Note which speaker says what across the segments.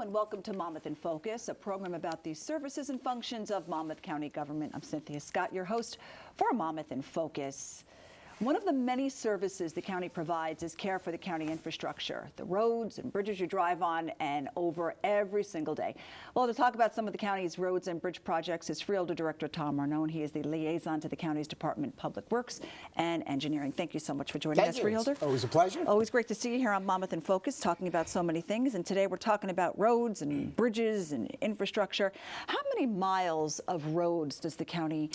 Speaker 1: and welcome to Monmouth in Focus, a program about the services and functions of Monmouth County government. I'm Cynthia Scott, your host for Monmouth in Focus. One of the many services the county provides is care for the county infrastructure, the roads and bridges you drive on and over every single day. Well, to talk about some of the county's roads and bridge projects is Freeholder Director Tom Arnone. He is the liaison to the county's Department of Public Works and Engineering. Thank you so much for joining us, Freeholder.
Speaker 2: Always a pleasure.
Speaker 1: Always great to see you here on Monmouth in Focus, talking about so many things. And today we're talking about roads and bridges and infrastructure. How many miles of roads does the county?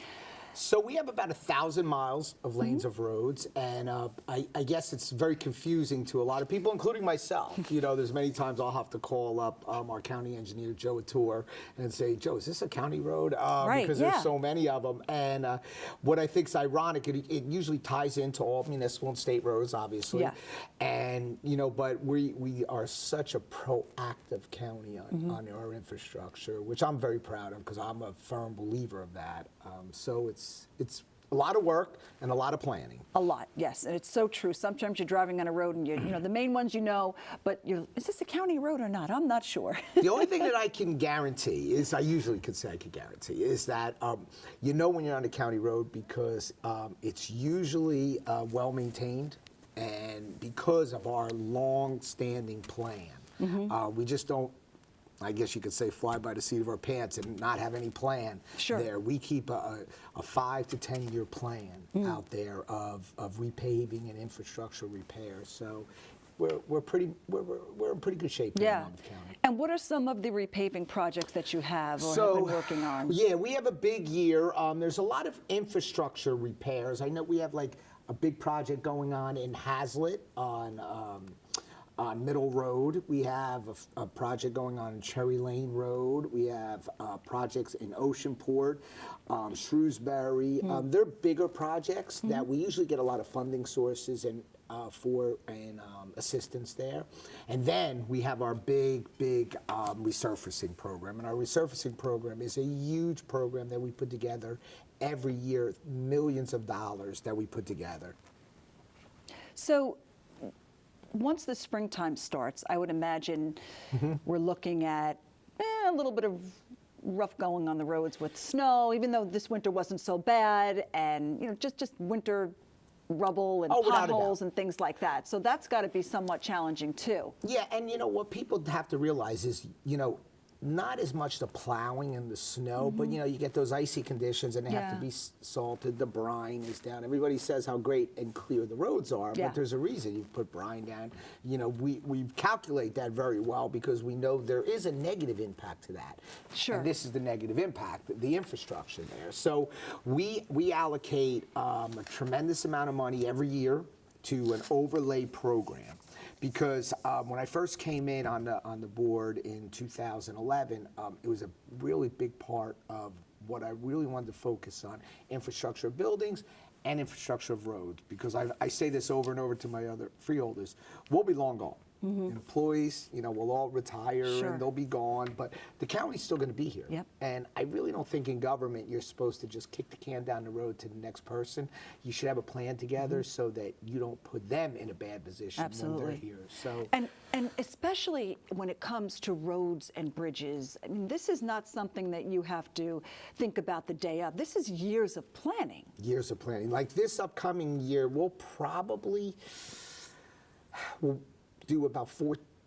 Speaker 2: So we have about 1,000 miles of lanes of roads, and I guess it's very confusing to a lot of people, including myself. You know, there's many times I'll have to call up our county engineer, Joe Attore, and say, Joe, is this a county road? Because there's so many of them. And what I think is ironic, it usually ties into all municipal and state roads, obviously.
Speaker 1: Yeah.
Speaker 2: And, you know, but we are such a proactive county on our infrastructure, which I'm very proud of because I'm a firm believer of that. So it's a lot of work and a lot of planning.
Speaker 1: A lot, yes, and it's so true. Sometimes you're driving on a road and you know the main ones you know, but is this a county road or not? I'm not sure.
Speaker 2: The only thing that I can guarantee is, I usually could say I could guarantee, is that you know when you're on a county road because it's usually well maintained, and because of our long-standing plan, we just don't, I guess you could say, fly by the seat of our pants and not have any plan there. We keep a 5 to 10 year plan out there of repaving and infrastructure repair. So we're in pretty good shape here in Monmouth County.
Speaker 1: And what are some of the repaving projects that you have or have been working on?
Speaker 2: Yeah, we have a big year. There's a lot of infrastructure repairs. I know we have like a big project going on in Hazlet on Middle Road. We have a project going on Cherry Lane Road. We have projects in Oceanport, Shrewsbury. They're bigger projects that we usually get a lot of funding sources and assistance there. And then we have our big resurfacing program. And our resurfacing program is a huge program that we put together every year, millions of dollars that we put together.
Speaker 1: So once the springtime starts, I would imagine we're looking at a little bit of rough going on the roads with snow, even though this winter wasn't so bad, and you know just winter rubble and potholes and things like that. So that's got to be somewhat challenging too.
Speaker 2: Yeah, and you know what people have to realize is, you know, not as much the plowing and the snow, but you know, you get those icy conditions and they have to be salted, the brine is down. Everybody says how great and clear the roads are, but there's a reason you put brine down. You know, we calculate that very well because we know there is a negative impact to that. Sure. And this is the negative impact, the infrastructure there. So we allocate a tremendous amount of money every year to an overlay program. Because when I first came in on the board in 2011, it was a really big part of what I really wanted to focus on: infrastructure of buildings and infrastructure of roads. Because I say this over and over to my other freeholders: we'll be long gone. Employees, you know, will all retire and they'll be gone, but the county's still going to be here. And I really don't think in government you're supposed to just kick the can down the road to the next person. You should have a plan together so that you don't put them in a bad position when they're here. So
Speaker 1: and especially when it comes to roads and bridges, I mean, this is not something that you have to think about the day of. This is years of planning.
Speaker 2: Years of planning. Like this upcoming year, we'll do about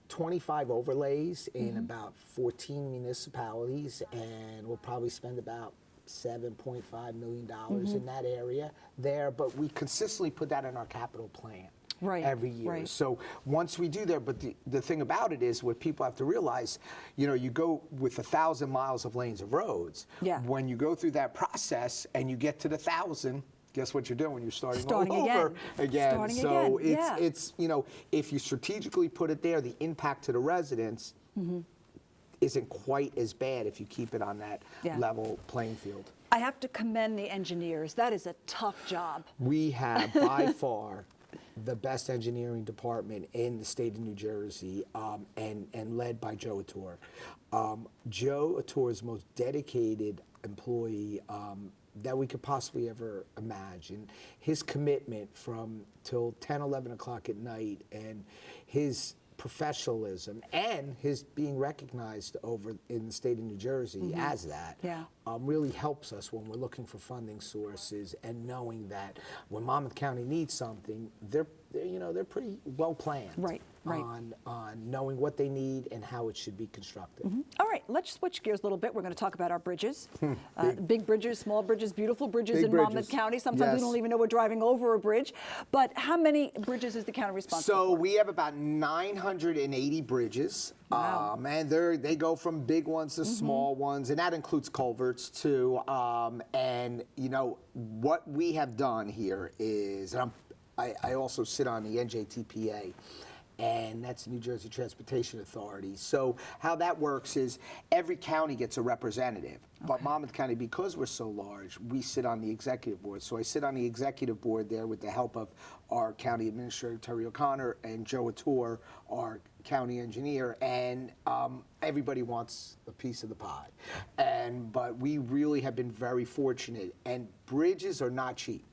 Speaker 2: 25 overlays in about 14 municipalities, and we'll probably spend about $7.5 million in that area there. But we consistently put that in our capital plan every year. So once we do that, but the thing about it is what people have to realize, you know, you go with 1,000 miles of lanes of roads. When you go through that process and you get to the 1,000, guess what you're doing? You're starting all over again. So it's you know, if you strategically put it there, the impact to the residents isn't quite as bad if you keep it on that level playing field.
Speaker 1: I have to commend the engineers. That is a tough job.
Speaker 2: We have by far the best engineering department in the state of New Jersey, and led by Joe Attore. Joe Attore is the most dedicated employee that we could possibly ever imagine. His commitment from till 10, 11 o'clock at night, and his professionalism and his being recognized over in the state of New Jersey as that
Speaker 1: Yeah.
Speaker 2: really helps us when we're looking for funding sources and knowing that when Monmouth County needs something, they're pretty well planned
Speaker 1: Right.
Speaker 2: on knowing what they need and how it should be constructed.
Speaker 1: All right, let's switch gears a little bit. We're going to talk about our bridges. Big bridges, small bridges, beautiful bridges
Speaker 2: Big
Speaker 1: in
Speaker 2: bridges.
Speaker 1: Monmouth County. Sometimes we
Speaker 2: Yes.
Speaker 1: don't even know we're driving over a bridge. But how many bridges is the county responsible
Speaker 2: So
Speaker 1: for?
Speaker 2: we have about 980 bridges,
Speaker 1: Wow.
Speaker 2: and they go from big ones to small ones, and that includes culverts too. And what we have done here is, and I also sit on the NJTPA, and that's the New Jersey Transportation Authority. So how that works is every county gets a representative. But Monmouth County, because we're so large, we sit on the executive board. So I sit on the executive board there with the help of our county administrator, Terry O'Connor, and Joe Attore, our county engineer, and everybody wants a piece of the pie. But we really have been very fortunate, and bridges are not cheap.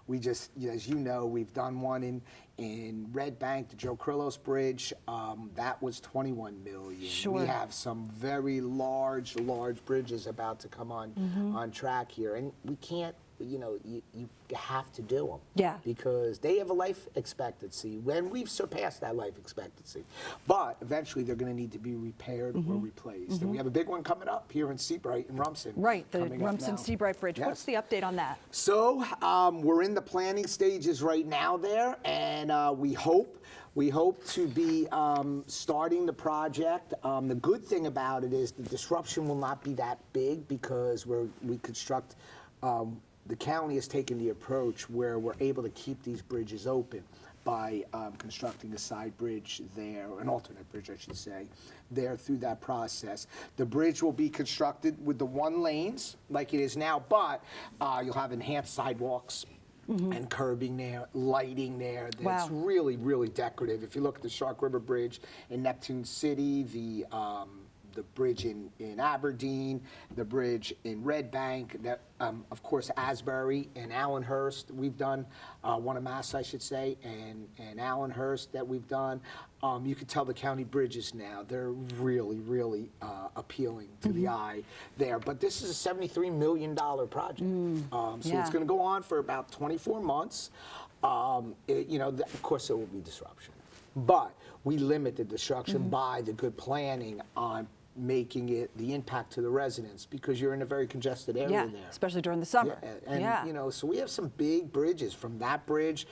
Speaker 2: We just, as you know, we've done one in Red Bank, the Joe Krillos Bridge. That was $21 million.
Speaker 1: Sure.
Speaker 2: We have some very large bridges about to come on track here, and we can't. You have to do them.
Speaker 1: Yeah.
Speaker 2: Because they have a life expectancy, when we've surpassed that life expectancy. But eventually they're going to need to be repaired or replaced. And we have a big one coming up here in Seabright and Rumson.
Speaker 1: Right, the
Speaker 2: coming up now.
Speaker 1: Rumson-Seabright Bridge.
Speaker 2: Yes.
Speaker 1: What's the update on that?
Speaker 2: So we're in the planning stages right now there, and we hope to be starting the project. The good thing about it is the disruption will not be that big because we construct. The county has taken the approach where we're able to keep these bridges open by constructing a side bridge there, an alternate bridge, I should say, there through that process. The bridge will be constructed with the 1 lanes like it is now, but you'll have enhanced sidewalks and curbing there, lighting there. That's
Speaker 1: Wow.
Speaker 2: really, really decorative. If you look at the Shark River Bridge in Neptune City, the bridge in Aberdeen, the bridge in Red Bank, of course Asbury and Allenhurst we've done, one of Mass I should say, and Allenhurst that we've done. You can tell the county bridges now, they're really, really appealing to the eye there. But this is a $73 million project. So
Speaker 1: Yeah.
Speaker 2: it's going to go on for about 24 months. Of course there will be disruption. But we limit the disruption by the good planning on making it the impact to the residents, because you're in a very congested area
Speaker 1: Yeah,
Speaker 2: there.
Speaker 1: especially during the summer.
Speaker 2: Yeah, and so we have some big bridges. From that bridge,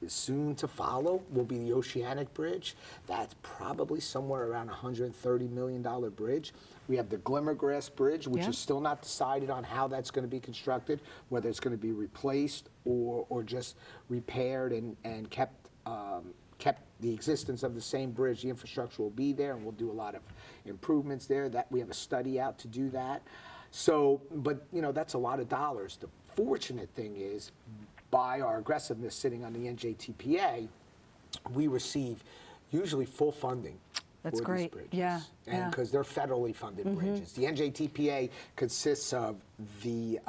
Speaker 2: soon to follow will be the Oceanic Bridge. That's probably somewhere around $130 million bridge. We have the Glimmergrass Bridge, which
Speaker 1: Yeah.
Speaker 2: is still not decided on how that's going to be constructed, whether it's going to be replaced or just repaired and kept the existence of the same bridge. The infrastructure will be there, and we'll do a lot of improvements there. That we have a study out to do that. So, but that's a lot of dollars. The fortunate thing is, by our aggressiveness sitting on the NJTPA, we receive usually full funding.
Speaker 1: That's
Speaker 2: for
Speaker 1: great.
Speaker 2: These bridges.
Speaker 1: Yeah,
Speaker 2: And
Speaker 1: yeah.
Speaker 2: because they're federally funded bridges. The NJTPA consists of the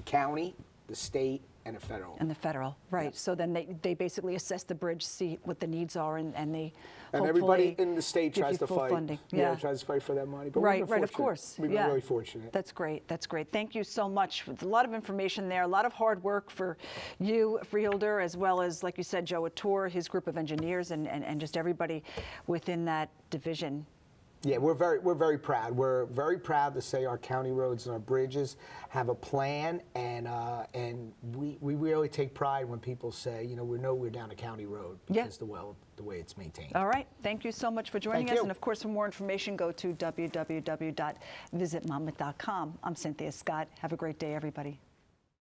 Speaker 2: county, the state, and a federal.
Speaker 1: And the federal, right. So then they basically assess the bridge, see what the needs are, and they
Speaker 2: And
Speaker 1: hopefully
Speaker 2: everybody in the state
Speaker 1: give
Speaker 2: tries
Speaker 1: you
Speaker 2: to
Speaker 1: full
Speaker 2: fight.
Speaker 1: funding.
Speaker 2: Yeah, tries to fight for that money. But
Speaker 1: Right,
Speaker 2: we've been
Speaker 1: right, of
Speaker 2: fortunate.
Speaker 1: course.
Speaker 2: We've
Speaker 1: yeah.
Speaker 2: been really fortunate.
Speaker 1: That's great. That's great. Thank you so much. A lot of information there, a lot of hard work for you, Freeholder, as well as, like you said, Joe Attore, his group of engineers, and just everybody within that division.
Speaker 2: Yeah, we're very proud. We're very proud to say our county roads and our bridges have a plan, and we really take pride when people say, we know we're down a county road because the way it's maintained.
Speaker 1: All right. Thank you so much for joining
Speaker 2: Thank
Speaker 1: us.
Speaker 2: you.
Speaker 1: And of course, for more information, go to www.visitmonmouth.com. I'm Cynthia Scott. Have a great day, everybody.